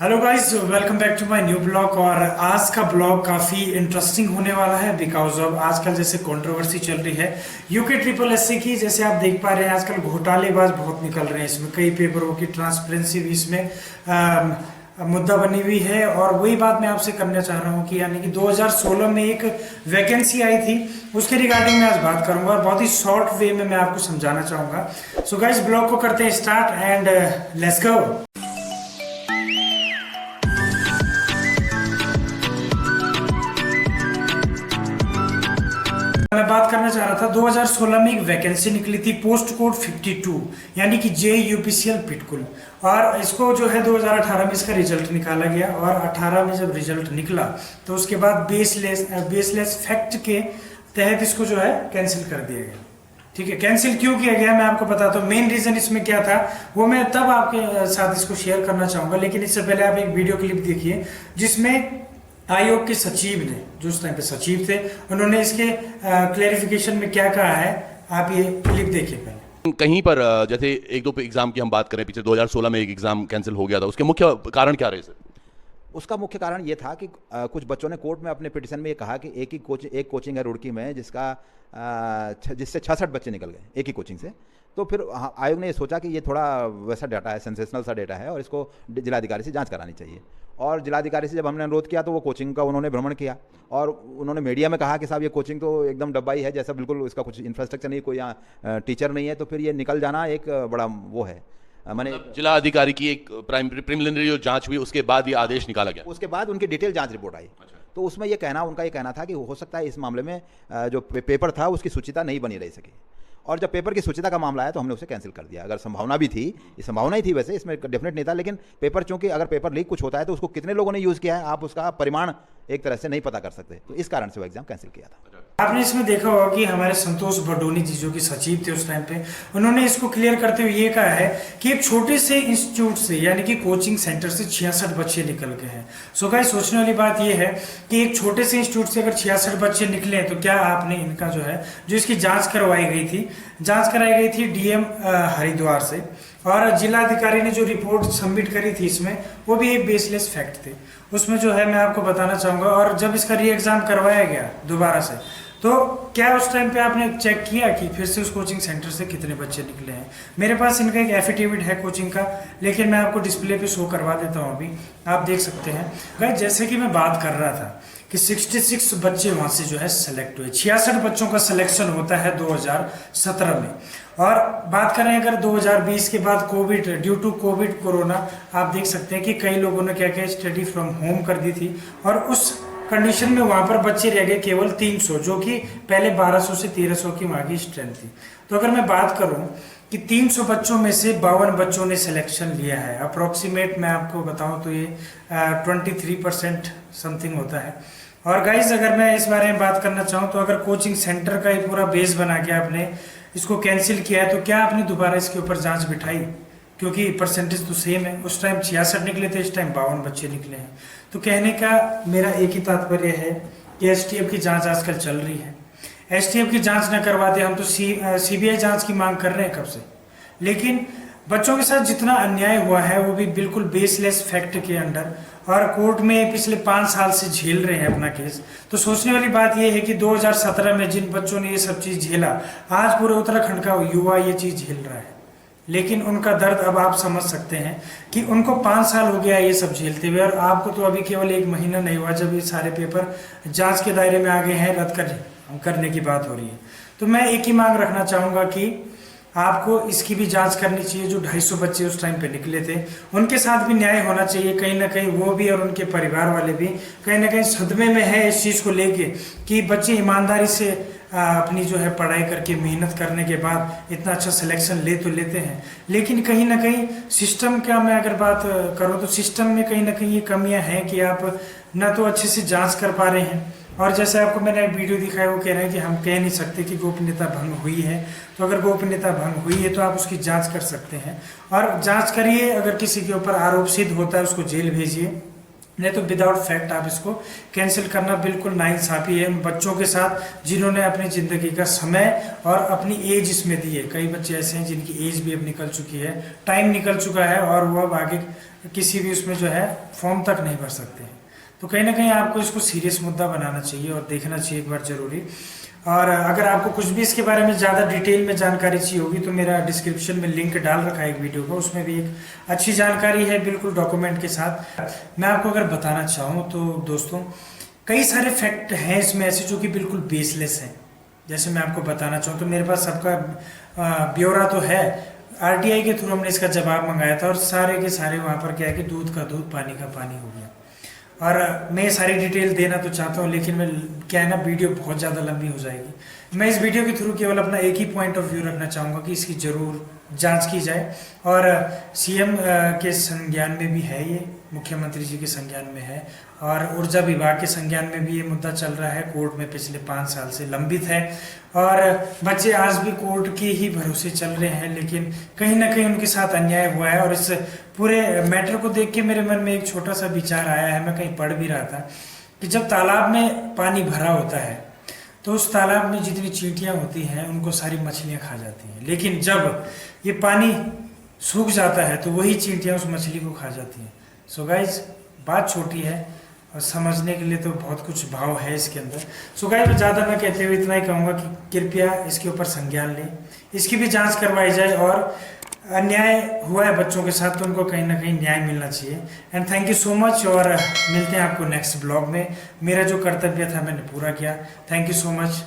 Hello guys, welcome back to my new blog. और आज का ब्लॉग काफ़ी इंटरेस्टिंग होने वाला है बिकॉज ऑफ आजकल जैसे कंट्रोवर्सी चल रही है यूके ट्रिपल एससी की। जैसे आप देख पा रहे हैं आजकल घोटालेबाज बहुत निकल रहे हैं, इसमें कई पेपरों की ट्रांसपेरेंसी भी इसमें मुद्दा बनी हुई है। और वही बात मैं आपसे करना चाह रहा हूँ कि यानी कि 2016 में एक वैकेंसी आई थी, उसके रिगार्डिंग मैं आज बात करूंगा और बहुत ही शॉर्ट वे में मैं आपको समझाना चाहूँगा। सो गाइस, ब्लॉग को करते हैं स्टार्ट एंड लेट्स गो। मैं बात करना चाह रहा था 2016 में एक वैकेंसी निकली थी पोस्ट कोड 52 यानी कि जे यूपीसीएल पिटकुल। और इसको जो है 2018 में इसका रिजल्ट निकाला गया और 18 में जब रिजल्ट निकला तो उसके बाद बेसलेस फैक्ट के तहत इसको जो है कैंसिल कर दिया गया। ठीक है, कैंसिल क्यों किया गया मैं आपको बताता हूँ। मेन रीजन इसमें क्या था वो मैं तब आपके साथ इसको शेयर करना चाहूंगा, लेकिन इससे पहले आप एक वीडियो क्लिप देखिए जिसमें आयोग के सचिव ने, जो उस टाइम पे सचिव थे, उन्होंने इसके क्लेरिफिकेशन में क्या कहा है। आप ये क्लिप देखिए पहले। कहीं पर जैसे एक दो एग्जाम की हम बात करें, पीछे 2016 में एक एग्जाम कैंसिल हो गया था, उसके मुख्य कारण क्या रहे सर? उसका मुख्य कारण ये था कि कुछ बच्चों ने कोर्ट में अपने पिटिशन में ये कहा कि एक कोचिंग है रुड़की में जिससे 66 बच्चे निकल गए एक ही कोचिंग से। तो फिर आयोग ने ये सोचा कि ये थोड़ा वैसा डाटा है, सेंसेशनल सा डाटा है और इसको जिलाधिकारी से जांच करानी चाहिए। और जिलाधिकारी से जब हमने अनुरोध किया तो वो कोचिंग का उन्होंने भ्रमण किया और उन्होंने मीडिया में कहा कि साहब ये कोचिंग तो एकदम डब्बा ही है, जैसा बिल्कुल इसका कुछ इंफ्रास्ट्रक्चर नहीं, कोई यहाँ टीचर नहीं है। तो फिर ये निकल जाना एक बड़ा वो है। मैंने जिला अधिकारी की एक प्रिलिमिनरी जो जांच हुई उसके बाद ये आदेश निकाला गया, उसके बाद उनकी डिटेल जांच रिपोर्ट आई। तो उसमें उनका ये कहना था कि हो सकता है इस मामले में जो पेपर था उसकी सूचिता नहीं बनी रह सकी। और जब पेपर की सूचिता का मामला आया तो हमने उसे कैंसिल कर दिया। अगर संभावना भी थी, ये संभावना ही थी, वैसे इसमें डेफिनेट नहीं था, लेकिन पेपर चूंकि अगर पेपर लीक कुछ होता है तो उसको कितने लोगों ने यूज़ किया है आप उसका परिमाण एक तरह से नहीं पता कर सकते। तो इस कारण से वो एग्जाम कैंसिल किया था। आपने इसमें देखा होगा कि हमारे संतोष बडोनी जी जो कि सचिव थे उस टाइम पे, उन्होंने इसको क्लियर करते हुए ये कहा है कि एक छोटे से इंस्टीट्यूट से यानी कि कोचिंग सेंटर से 66 बच्चे निकल गए हैं। सो गाइस, सोचने वाली बात ये है कि एक छोटे से इंस्टीट्यूट से अगर 66 बच्चे निकले तो क्या आपने इनका जो है, जो इसकी जांच कराई गई थी डीएम हरिद्वार से, और जिलाधिकारी ने जो रिपोर्ट सबमिट करी थी इसमें वो भी एक बेसलेस फैक्ट थे। उसमें जो है मैं आपको बताना चाहूँगा। और जब इसका री एग्ज़ाम करवाया गया दोबारा से, तो क्या उस टाइम पे आपने चेक किया कि फिर से उस कोचिंग सेंटर से कितने बच्चे निकले हैं? मेरे पास इनका एक एफिडेविट है कोचिंग का, लेकिन मैं आपको डिस्प्ले पे शो करवा देता हूँ, अभी आप देख सकते हैं। गाइस, जैसे कि मैं बात कर रहा था कि 66 बच्चे वहाँ से जो है सेलेक्ट हुए। 66 बच्चों का सिलेक्शन होता है 2017 में। और बात करें अगर 2020 के बाद COVID, due to COVID corona, आप देख सकते हैं कि कई लोगों ने क्या क्या स्टडी फ्रॉम होम कर दी थी और उस कंडीशन में वहाँ पर बच्चे रह गए केवल 300, जो कि पहले 1200 से 1300 की वहाँ की स्ट्रेंथ थी। तो अगर मैं बात करूँ कि 300 बच्चों में से 52 बच्चों ने सिलेक्शन लिया है, अप्रोक्सीमेट मैं आपको बताऊं तो ये 23% समथिंग होता है। और गाइज, अगर मैं इस बारे में बात करना चाहूँ तो अगर कोचिंग सेंटर का ही पूरा बेस बना के आपने इसको कैंसिल किया है तो क्या आपने दोबारा इसके ऊपर जांच बिठाई? क्योंकि परसेंटेज तो सेम है, उस टाइम 66 निकले थे, इस टाइम 52 बच्चे निकले हैं। तो कहने का मेरा एक ही तात्पर्य है कि एसटीएफ की जांच आजकल चल रही है। एसटीएफ की जांच न करवाते हम तो सीबीआई जांच की मांग कर रहे हैं कब से। लेकिन बच्चों के साथ जितना अन्याय हुआ है वो भी बिल्कुल बेसलेस फैक्ट के अंडर, और कोर्ट में पिछले 5 साल से झेल रहे हैं अपना केस। तो सोचने वाली बात यह है कि 2017 में जिन बच्चों ने ये सब चीज़ झेला, आज पूरे उत्तराखंड का युवा ये चीज़ झेल रहा है। लेकिन उनका दर्द अब आप समझ सकते हैं कि उनको 5 साल हो गया ये सब झेलते हुए, और आपको तो अभी केवल 1 महीना नहीं हुआ जब ये सारे पेपर जांच के दायरे में आ गए हैं, रद्द करने की बात हो रही है। तो मैं एक ही मांग रखना चाहूँगा कि आपको इसकी भी जांच करनी चाहिए। जो 250 बच्चे उस टाइम पे निकले थे उनके साथ भी न्याय होना चाहिए। कहीं ना कहीं वो भी और उनके परिवार वाले भी कहीं ना कहीं सदमे में है इस चीज़ को लेके कि बच्चे ईमानदारी से अपनी जो है पढ़ाई करके मेहनत करने के बाद इतना अच्छा सिलेक्शन तो लेते हैं, लेकिन कहीं ना कहीं सिस्टम का मैं अगर बात करूँ तो सिस्टम में कहीं ना कहीं ये कमियाँ हैं कि आप ना तो अच्छे से जाँच कर पा रहे हैं। और जैसे आपको मैंने वीडियो दिखाया वो कह रहे हैं कि हम कह नहीं सकते कि गोपनीयता भंग हुई है। तो अगर गोपनीयता भंग हुई है तो आप उसकी जांच कर सकते हैं और जांच करिए। अगर किसी के ऊपर आरोप सिद्ध होता है उसको जेल भेजिए, नहीं तो विदाउट फैक्ट आप इसको कैंसिल करना बिल्कुल नाइंसाफी है उन बच्चों के साथ जिन्होंने अपनी ज़िंदगी का समय और अपनी एज इसमें दी है। कई बच्चे ऐसे हैं जिनकी एज भी अब निकल चुकी है, टाइम निकल चुका है और वो अब आगे किसी भी उसमें जो है फॉर्म तक नहीं भर सकते हैं। तो कहीं ना कहीं आपको इसको सीरियस मुद्दा बनाना चाहिए और देखना चाहिए एक बार ज़रूरी। और अगर आपको कुछ भी इसके बारे में ज़्यादा डिटेल में जानकारी चाहिए होगी तो मेरा डिस्क्रिप्शन में लिंक डाल रखा है एक वीडियो का, उसमें भी एक अच्छी जानकारी है बिल्कुल डॉक्यूमेंट के साथ। मैं आपको अगर बताना चाहूँ तो दोस्तों कई सारे फैक्ट हैं इसमें ऐसे जो कि बिल्कुल बेसलेस हैं। जैसे मैं आपको बताना चाहूँ तो मेरे पास सबका ब्यौरा तो है, RTI के थ्रू हमने इसका जवाब मंगाया था और सारे के सारे वहाँ पर क्या है कि दूध का दूध पानी का पानी हो गया। और मैं सारी डिटेल देना तो चाहता हूँ लेकिन मैं क्या है ना वीडियो बहुत ज़्यादा लंबी हो जाएगी। मैं इस वीडियो के थ्रू केवल अपना एक ही पॉइंट ऑफ व्यू रखना चाहूँगा कि इसकी ज़रूर जांच की जाए और CM के संज्ञान में भी है, ये मुख्यमंत्री जी के संज्ञान में है और ऊर्जा विभाग के संज्ञान में भी ये मुद्दा चल रहा है, कोर्ट में पिछले 5 साल से लंबित है और बच्चे आज भी कोर्ट के ही भरोसे चल रहे हैं। लेकिन कहीं ना कहीं उनके साथ अन्याय हुआ है और इस पूरे मैटर को देख के मेरे मन में एक छोटा सा विचार आया है, मैं कहीं पढ़ भी रहा था कि जब तालाब में पानी भरा होता है तो उस तालाब में जितनी चींटियाँ होती हैं उनको सारी मछलियाँ खा जाती हैं, लेकिन जब ये पानी सूख जाता है तो वही चींटियाँ उस मछली को खा जाती हैं। सो गाइज बात छोटी है और समझने के लिए तो बहुत कुछ भाव है इसके अंदर। सो गाइज ज़्यादा मैं कहते हुए इतना ही कहूँगा कि कृपया इसके ऊपर संज्ञान लें, इसकी भी जांच करवाई जाए और अन्याय हुआ है बच्चों के साथ तो उनको कहीं ना कहीं न्याय मिलना चाहिए। And thank you so much और मिलते हैं आपको नेक्स्ट ब्लॉग में। मेरा जो कर्तव्य था मैंने पूरा किया। Thank you so much.